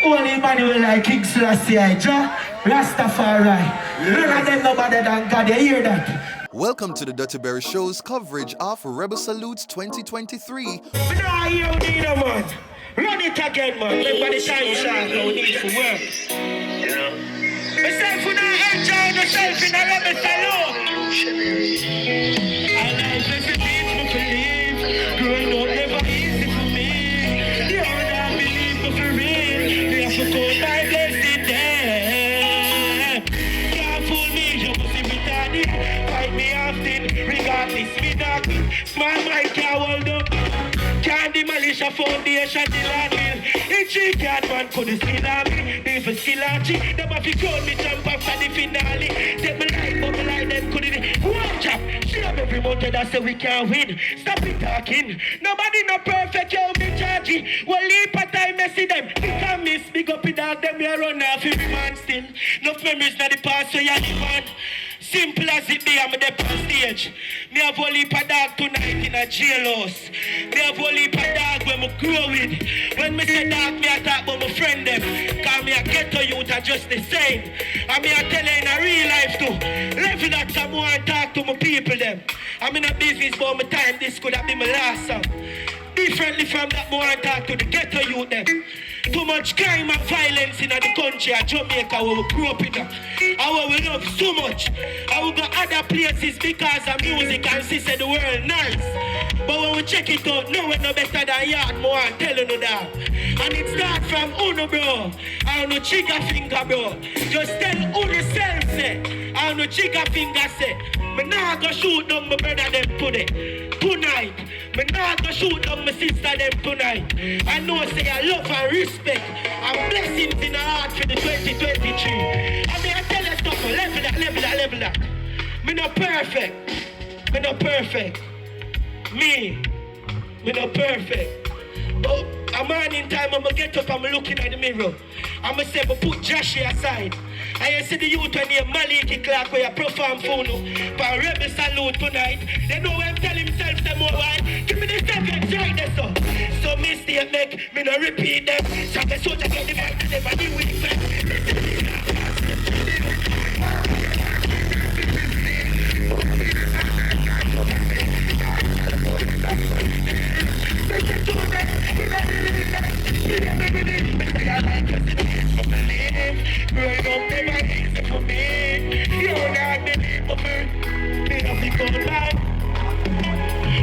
Only man will like King Selassie, Jah, Rastafari. None of them no better than God, you hear that? Welcome to the Duttyberryshow's coverage of Rebel Salutes 2023. We know you need a man. Run it again, man. Remember the time shot now we need for work. You know? Myself who not enjoy yourself in a Rebel Salute. I like this is easy to believe. Growing up never easy for me. The other I believe me for real. We have to go by blessed day. Can't fool me, you must be retarded. Fight me often, regardless me dark. Small mind can't hold up. Can't demolish a foundation, the land will. It's a cat man couldn't skill on me. They for skill on G. Them have to call me jump after the finale. Take me life, but me like them couldn't. Watch up. She have every mountain that say we can't win. Stop it talking. Nobody no perfect, yo, me chargy. Well, leap a time, I see them. We can miss, big up in dog, them we are run off every man still. No memories not the past, so you live on. Simple as it be, I'm there on stage. Me have a leap a dog tonight in a jailhouse. Me have a leap a dog when me grow with. When me say dog, me a talk about my friend them. Cause me a ghetto youth are just the same. And me a tell you in a real life too. Level that some want talk to my people them. I'm in a business but my time this could have been my last song. Differently from that more I talk to the ghetto youth them. Too much crime and violence in the country at Jamaica where we grew up in. How we love so much. I will go other places because of music and see say the world nice. But when we check it out, no one no better than yard more and telling you that. And it starts from Uno bro. I no trigger finger bro. Just tell Uno self say. I no trigger finger say. Me nah go shoot down my brother them today. Tonight. Me nah go shoot down my sister them tonight. I know say I love and respect and blessings in the heart for the 2023. I mean I tell you stuff, level that. Me not perfect. Me not perfect. But a man in time I'ma get up and I'm looking at the mirror. I'ma say but put Jahsii aside. And you see the youth when you Maliki Clark where you perform for no for Rebel Salute tonight. They know when tell himself some more wine. Give me the seconds right there so. So mistake make me not repeat them. So the soldier get the mic and never deal with it. Growing up never easy for me. You're not the name of me. They don't think of life.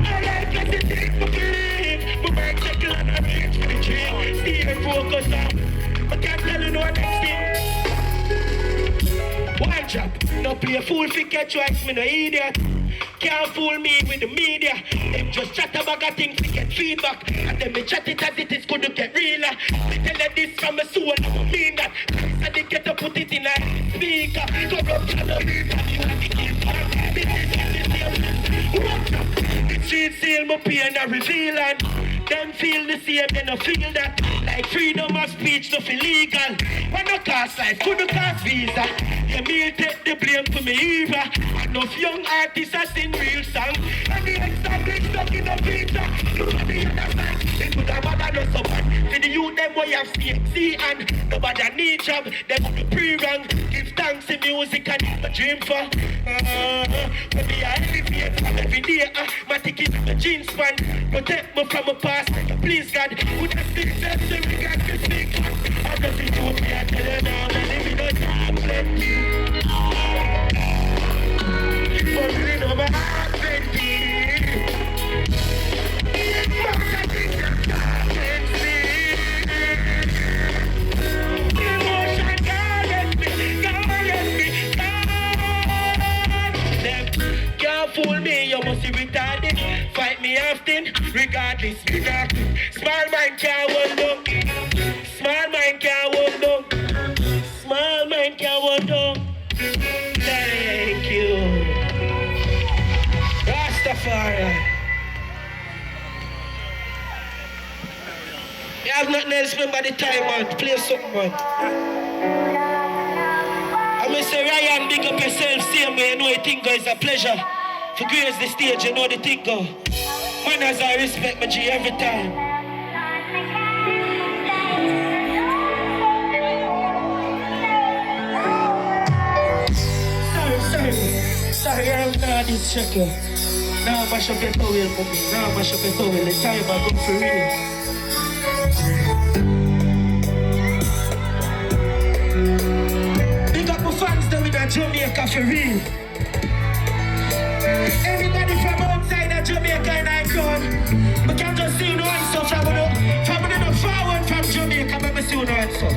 I like what you think for believe. But my check on a reach for the dream. Stay focused on. I can't tell you no next thing. One job. No play a fool fi catch twice, me no idiot. Can't fool me with the media. Them just chat about a thing to get feedback. And then me chat it as it is gonna get realer. Me tell you this from my soul, I don't mean that. I they get to put it in a speaker. Corruption of me, the street seal my pain and reveal and them feel the same, they no feel that. Like freedom of speech, nothing illegal. When no cost life, couldn't cost visa. You may take the blame to me either. Enough young artists are sing real song. And the established stuck in a pizza. Nobody understand. It would have bother no someone. For the youth, them way have CXC and nobody need job. Them on the pre-run. Give thanks to music and it's my dream for. When me I elevate from every day. My ticket in my jeans span. Protect me from a past. Please God, would I still tell them we got to speak? I'm just in tune, me I tell you now, that if you don't have plenty. But you know my heart plenty. But I think I'm plenty. Emotion, God let me, Them can't fool me, you must be retarded. Fight me often, regardless, me not. Small mind can't hold down. Small mind can't hold down. Small mind can't hold down. Thank you. Rastafari. You have nothing else, remember the time, man. Play something, man. I'm going to say, Ryan, big up yourself, same way. You know the thing, guys, a pleasure. To grace the stage, you know the thing, go. Manners I respect my G every time. I'm not this checker. Now mash up your towel for me. Now mash up your towel. The time I go for real. Big up my fans them in Jamaica for real. Everybody from outside of Jamaica and I come. We can just see no answer from the forward from Jamaica, but we see no answer.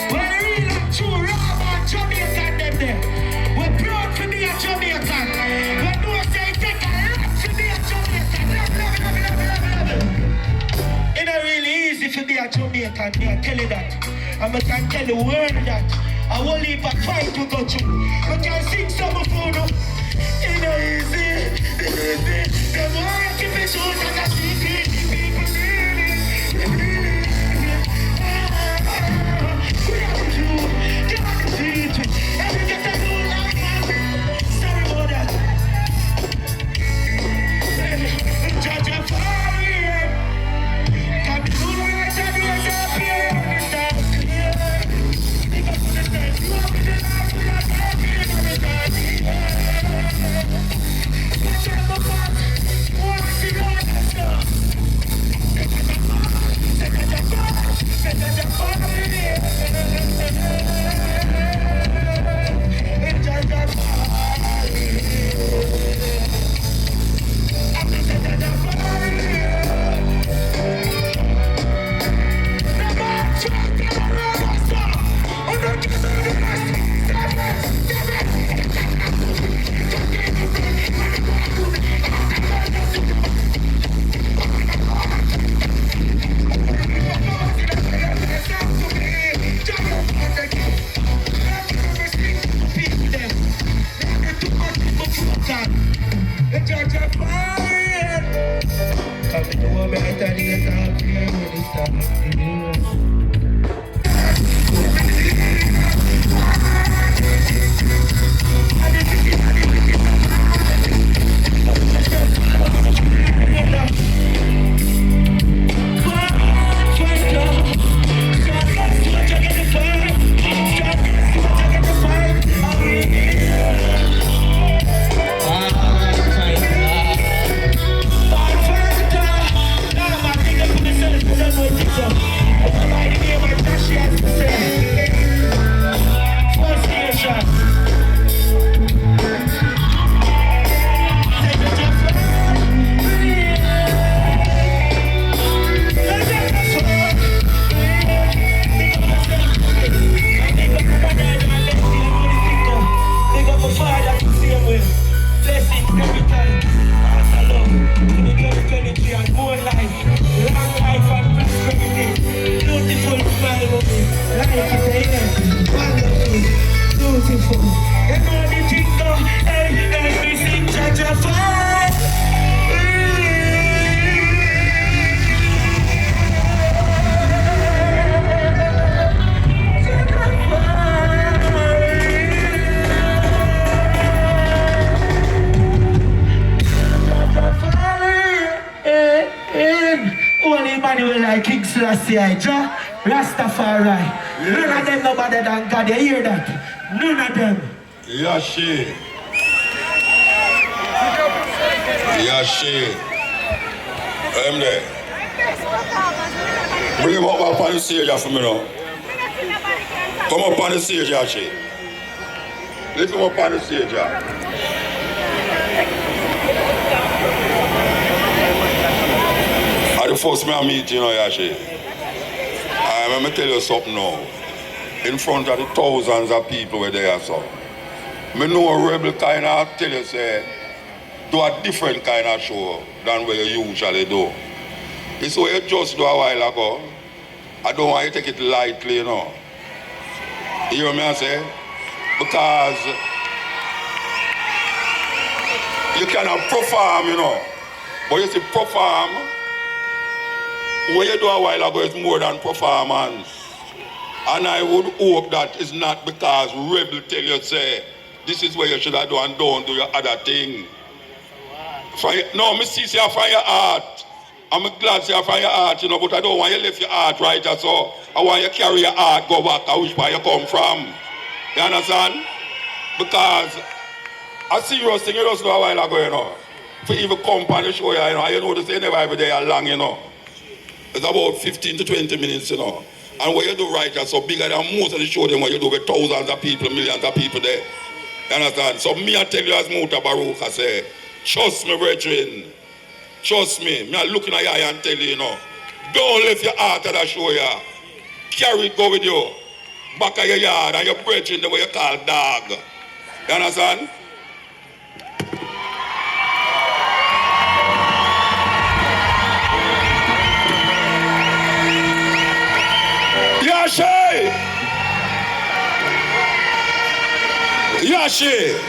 We're real and true, raw about Jamaican them there. We're proud to be a Jamaican. We know say take a lot to be a Jamaican. Love. It's not really easy to be a Jamaican, me I tell you that. And I can tell the world that. I won't leave a fight to go through. We can sing some of you. It's not easy. The more I keep it short, I can see it. People need it. We have to. Get on the feet. And we get to do like that. Sorry about that. Judge of fire. Come to the right and the other here. Because of the time you have been alive, we are talking about the time. Rastafari. None of them no better than God. You hear that? None of them. Jahsii. Jahsii. I'm there. Bring him up on the stage for me now. Come up on the stage, Jahsii. Lift him up on the stage, the first man I meet, you know, Jahsii. Let me tell you something now. In front of the thousands of people where they are so. I know a rebel kind of tell you say, do a different kind of show than what you usually do. It's what you just do a while ago. I don't want you to take it lightly, you know. You hear me I say? Because you cannot perform, you know. But you see perform, what you do a while ago is more than performance. And I would hope that it's not because rebel tell you say, this is what you should have done and don't do your other thing. No, me see you from your heart. I'm glad you from your heart, you know, but I don't want you left your heart right or so. I want you carry your heart, go back to which part you come from. You understand? Because A serious thing you just know a while ago, you know. For even come on the show, you know, and you know, they never every day are long, you know. It's about 15 to 20 minutes, you know. And what you do right is so bigger than most of the show them what you do with thousands of people, millions of people there. You understand? So me I tell you as Muta Baruch, I say, trust me, brethren. Trust me. Me I looking at you and tell you, you know. Don't leave your heart at the show, yeah. Carry it, go with you. Back of your yard and your brethren, the way you call dog. You understand? Jahsii! Jahsii!